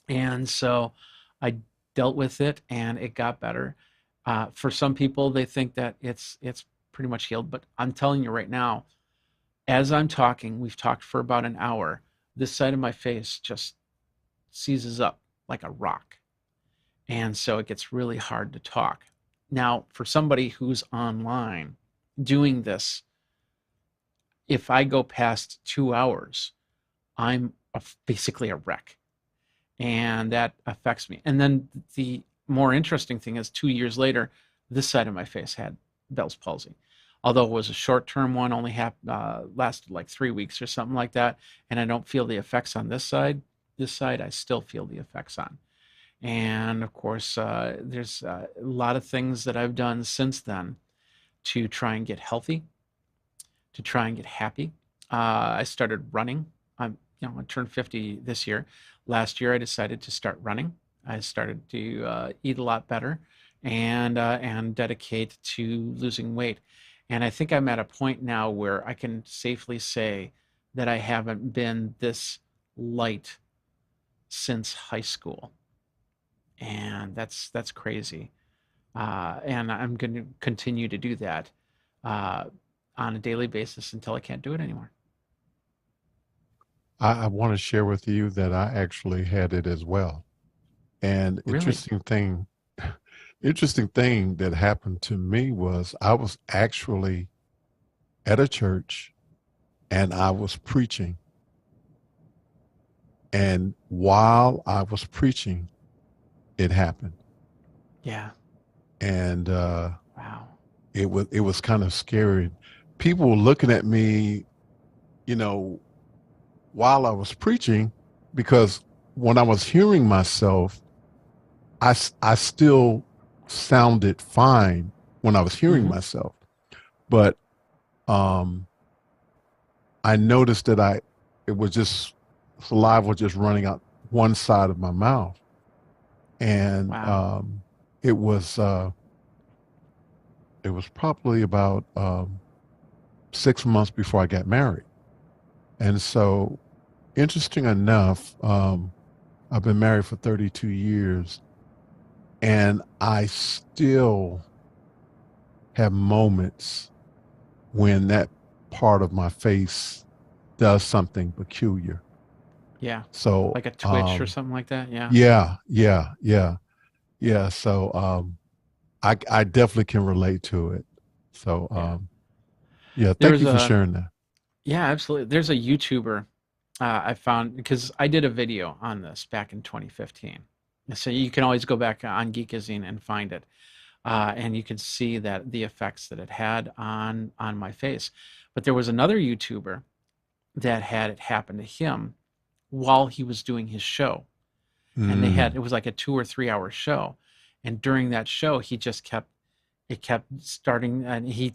And so I dealt with it, and it got better. For some people, they think that it's pretty much healed, but I'm telling you right now, as I'm talking, we've talked for about an hour. This side of my face just seizes up like a rock. And so it gets really hard to talk. Now, for somebody who's online doing this, if I go past 2 hours, I'm basically a wreck. And that affects me. And then the more interesting thing is 2 years later, this side of my face had Bell's palsy. Although it was a short-term one, only lasted like 3 weeks or something like that, and I don't feel the effects on this side. This side, I still feel the effects on. And of course, there's a lot of things that I've done since then to try and get healthy, to try and get happy. I started running. I turned 50 this year. Last year, I decided to start running. I started to eat a lot better and dedicate to losing weight. And I think I'm at a point now where I can safely say that I haven't been this light since high school, and that's crazy. And I'm going to continue to do that uh, on a daily basis until I can't do it anymore.
I want to share with you that I actually had it as well. And
Really?
interesting thing that happened to me was I was actually at a church and I was preaching. And while I was preaching, it happened.
Yeah.
And
Wow.
it was kind of scary. People were looking at me, you know, while I was preaching, because when I was hearing myself, I still sounded fine when I was hearing
Hmm.
myself. But um, I noticed that it was just saliva was just running out one side of my mouth. And
Wow.
it was uh, it was probably about 6 months before I got married. And so, interesting enough, I've been married for 32 years, and I still have moments when that part of my face does something peculiar.
Yeah.
So,
Like a twitch or something like that. Yeah.
yeah, yeah, yeah, yeah. So, I definitely can relate to it. So,
Yeah.
yeah,
There
thank
was
you for
a
sharing that.
Yeah, absolutely. There's a YouTuber I found because I did a video on this back in 2015. So you can always go back on Geekazine and find it, and you can see that the effects that it had on my face. But there was another YouTuber that had it happen to him while he was doing his show, and
Mm,
it was like a 2 or 3 hour show, and during that show he just kept starting, and he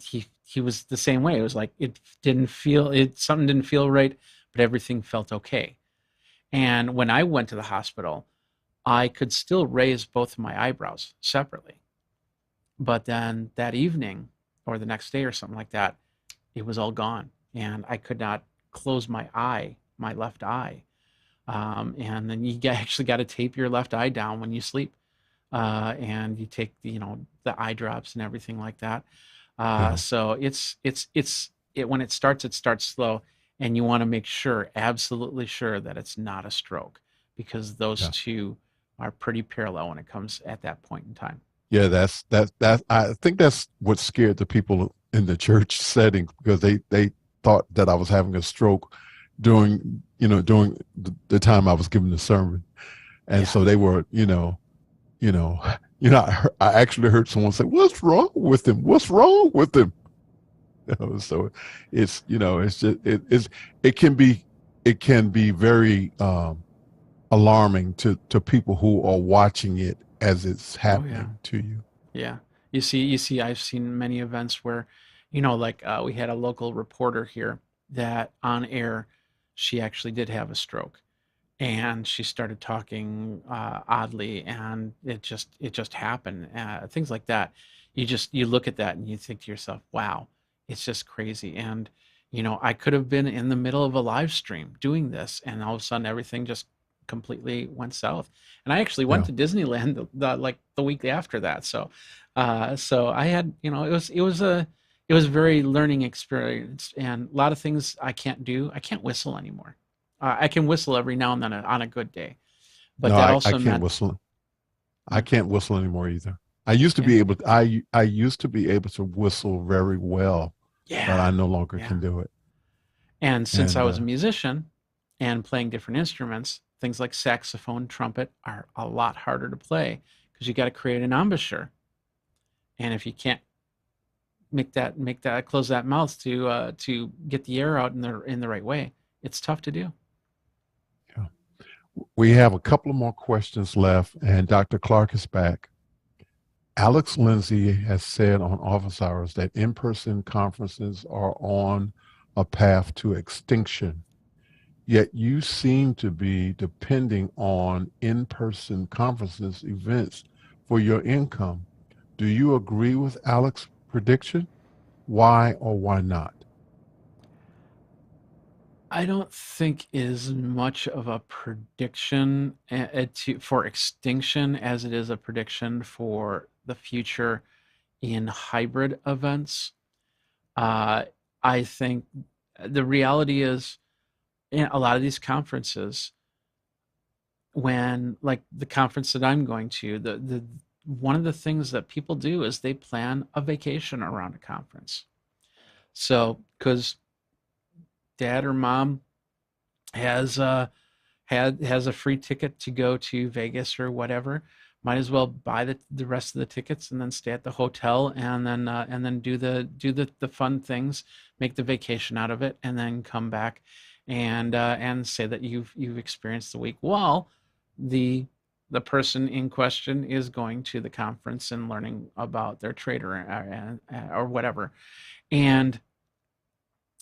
was the same way. It was like something didn't feel right, but everything felt okay. And when I went to the hospital, I could still raise both of my eyebrows separately, but then that evening or the next day or something like that, it was all gone, and I could not close my left eye. And then actually got to tape your left eye down when you sleep, and you take the eye drops and everything like that.
yeah,
So when it starts slow, and you want to make sure, absolutely sure, that it's not a stroke, because those
yeah.
two are pretty parallel when it comes at that point in time.
Yeah, that I think that's what scared the people in the church setting because they thought that I was having a stroke during the time I was giving the sermon, and
Yeah.
so they were you know I actually heard someone say, "What's wrong with him? What's wrong with him?" So it's just it can be it can be very alarming to people who are watching it as it's
Oh yeah.
happening to you.
Yeah. I've seen many events where, like we had a local reporter here that on air, she actually did have a stroke, and she started talking oddly, and it just happened. Things like that. You look at that and you think to yourself, wow, it's just crazy. And I could have been in the middle of a live stream doing this, and all of a sudden everything just completely went south. And I actually went
Yeah.
to Disneyland like the week after that. So I had, it was a very learning experience, and a lot of things I can't do. I can't whistle anymore. I can whistle every now and then on a good day, but
No,
that
I
also
can't
meant,
whistle. I
mm,
can't whistle anymore either. I used to
yeah,
be able to, I used to be able to whistle very well, but
yeah,
I no longer
yeah.
can do it.
And since I
And
was a musician and playing different instruments, things like saxophone, trumpet are a lot harder to play because you got to create an embouchure, and if you can't make that close that mouth to get the air out in the right way, it's tough to do.
yeah. We have a couple of more questions left, and Dr. Clark is back. Alex Lindsay has said on office hours that in-person conferences are on a path to extinction. Yet you seem to be depending on in-person conferences, events for your income. Do you agree with Alex's prediction? Why or why not?
I don't think is much of a prediction for extinction as it is a prediction for the future in hybrid events. Uh, I think the reality is, in a lot of these conferences, when like the conference that I'm going to, the one of the things that people do is they plan a vacation around a conference. So, because dad or mom has has a free ticket to go to Vegas or whatever, might as well buy the rest of the tickets and then stay at the hotel and then do the fun things, make the vacation out of it, and then come back and say that you've experienced the week while the the person in question is going to the conference and learning about their trade or whatever. And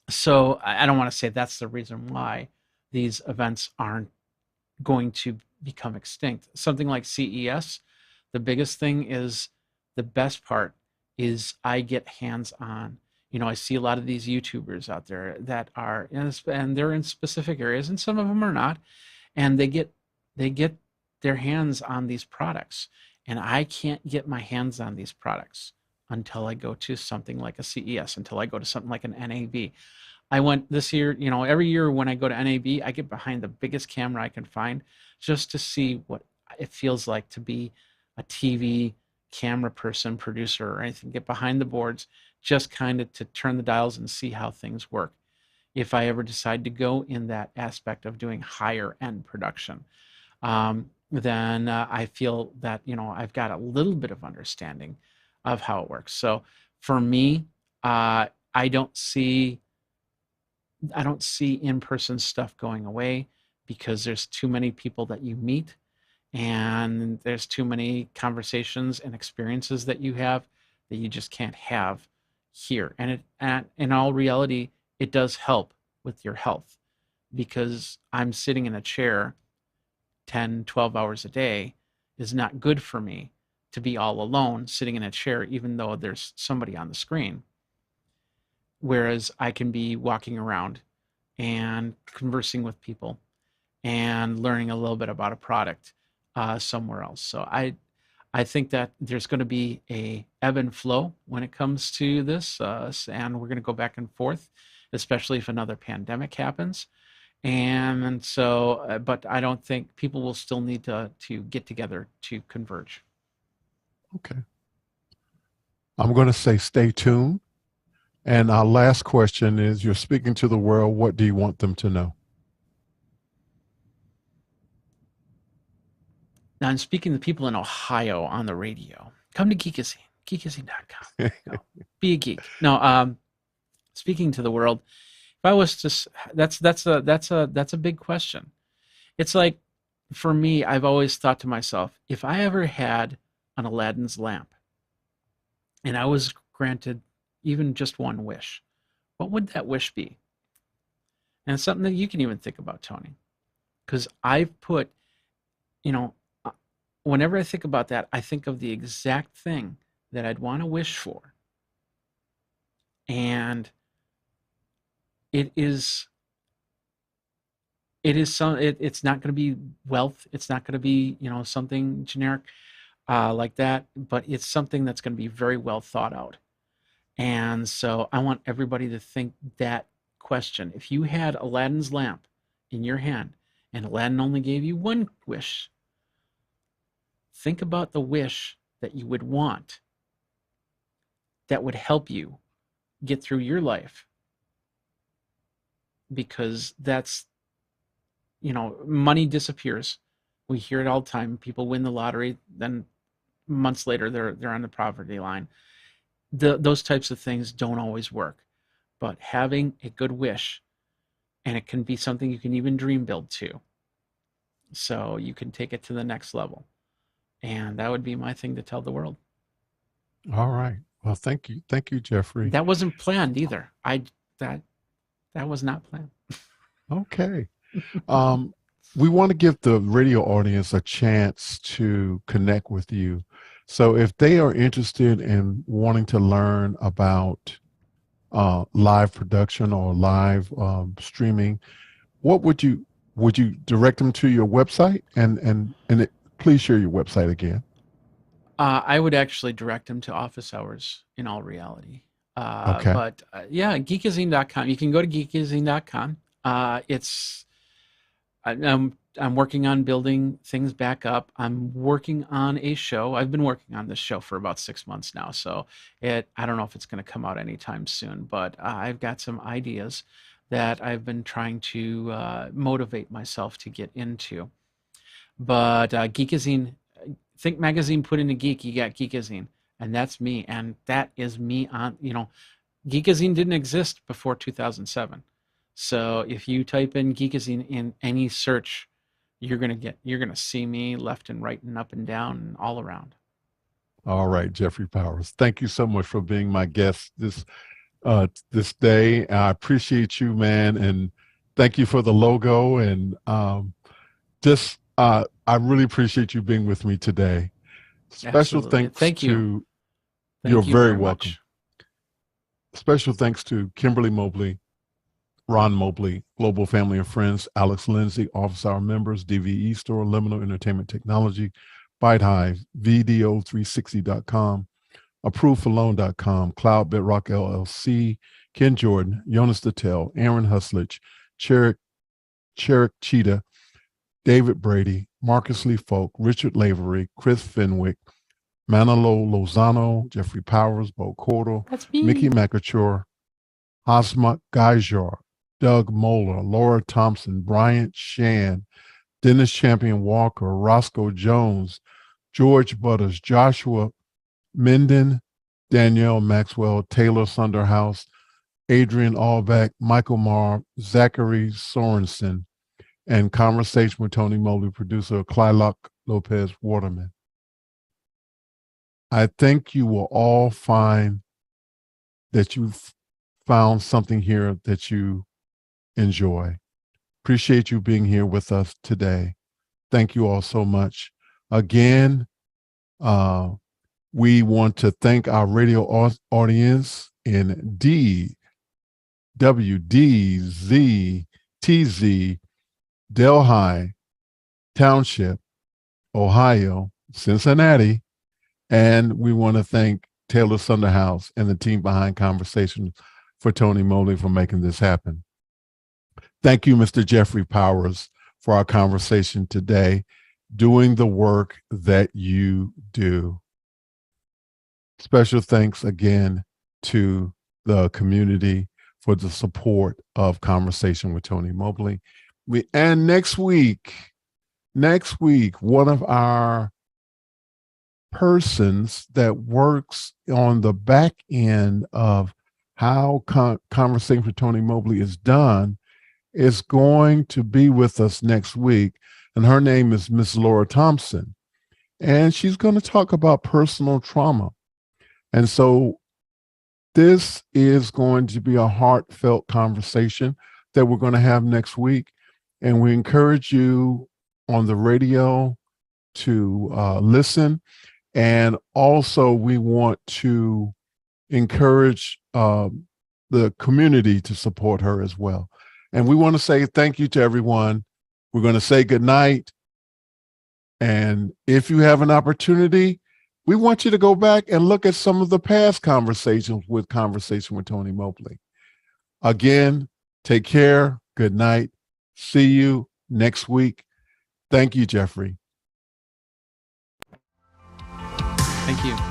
so I don't want to say that's the reason why these events aren't going to become extinct. Something like CES, the biggest thing is the best part is I get hands on. I see a lot of these YouTubers out there that are and they're in specific areas, and some of them are not, and they get their hands on these products, and I can't get my hands on these products until I go to something like a CES, until I go to something like an NAB. I went this year, every year when I go to NAB, I get behind the biggest camera I can find just to see what it feels like to be a TV camera person, producer, or anything. Get behind the boards, just kind of to turn the dials and see how things work. If I ever decide to go in that aspect of doing higher end production, then I feel that, I've got a little bit of understanding of how it works. So for me, I don't see in-person stuff going away because there's too many people that you meet and there's too many conversations and experiences that you have that you just can't have here. And in all reality, it does help with your health because I'm sitting in a chair 10, 12 hours a day is not good for me to be all alone sitting in a chair, even though there's somebody on the screen. Whereas I can be walking around and conversing with people and learning a little bit about a product somewhere else. So I think that there's going to be a ebb and flow when it comes to this, and we're going to go back and forth, especially if another pandemic happens. And so, but I don't think people will still need to get together to converge.
Okay. I'm going to say stay tuned. And our last question is, you're speaking to the world. What do you want them to know?
Now, I'm speaking to people in Ohio on the radio. Come to Geekazine, geekazine.com. Be a geek. No, speaking to the world. If I was to, that's a big question. It's like, for me, I've always thought to myself, if I ever had an Aladdin's lamp and I was granted even just one wish, what would that wish be? And it's something that you can even think about, Tony, because I've put, whenever I think about that, I think of the exact thing that I'd want to wish for. And it's not going to be wealth. It's not going to be, something generic like that, but it's something that's going to be very well thought out. And so I want everybody to think that question. If you had Aladdin's lamp in your hand and Aladdin only gave you one wish, think about the wish that you would want that would help you get through your life. Because that's, money disappears. We hear it all the time. People win the lottery, then months later they're on the poverty line. Those types of things don't always work, but having a good wish, and it can be something you can even dream build to, so you can take it to the next level. And that would be my thing to tell the world.
All right. Well, thank you, Jeffrey.
That wasn't planned either. That was not planned.
Okay. We want to give the radio audience a chance to connect with you. So if they are interested in wanting to learn about live production or live streaming, what would you direct them to your website? Please share your website again.
I would actually direct them to office hours in all reality.
Okay.
Yeah, geekazine.com. You can go to geekazine.com. I'm working on building things back up. I'm working on a show. I've been working on this show for about 6 months now, so I don't know if it's going to come out anytime soon, but I've got some ideas that I've been trying to motivate myself to get into. But Geekazine, think magazine put in a geek, you got Geekazine, and that's me, and that is me on. Geekazine didn't exist before 2007. So if you type in Geekazine in any search, you're gonna see me left and right and up and down and all around.
All right, Jeffrey Powers. Thank you so much for being my guest this day. I appreciate you, man, and thank you for the logo. And I really appreciate you being with me today. Special
Absolutely.
thanks
Thank you.
to You're
Thank you
very
very
welcome.
much.
Special thanks to Kimberly Mobley, Ron Mobley, Global Family and Friends, Alex Lindsay, Office Hour members, DVE Store, Liminal Entertainment Technology, Byte Hive, VDO360.com, ApprovedForLoan.com, Cloud Bedrock LLC, Ken Jordan, Jonas Dattel, Aaron Huslich, Cherrick Cheetah, David Brady, Marcus Lee Folk, Richard Lavery, Chris Fenwick, Manolo Lozano, Jeffrey Powers, Bo Cordell,
That's me.
Mickey McAture, Asma Gaijar, Doug Moeller, Laura Thompson, Bryant Shan, Dennis Champion Walker, Roscoe Jones, George Butters, Joshua Minden, Danielle Maxwell, Taylor Sunderhouse, Adrian Allback, Michael Marr, Zachary Sorensen, and Conversation with Tony Mobley, producer Clylock Lopez Waterman. I think you will all find that you've found something here that you enjoy. Appreciate you being here with us today. Thank you all so much. Again, we want to thank our radio audience in WDZTZ, Delhi Township, Ohio, Cincinnati, and we want to thank Taylor Sunderhouse and the team behind Conversation for Tony Mobley for making this happen. Thank you, Mr. Jeffrey Powers, for our conversation today, doing the work that you do. Special thanks again to the community for the support of Conversation with Tony Mobley. And next week, one of our persons that works on the back end of how Conversation with Tony Mobley is done is going to be with us next week. And her name is Miss Laura Thompson. And she's going to talk about personal trauma. And so this is going to be a heartfelt conversation that we're going to have next week. And we encourage you on the radio to listen. And also we want to encourage the community to support her as well. And we want to say thank you to everyone. We're going to say good night. And if you have an opportunity, we want you to go back and look at some of the past conversations with Conversation with Tony Mobley. Again, take care. Good night. See you next week. Thank you, Jeffrey.
Thank you.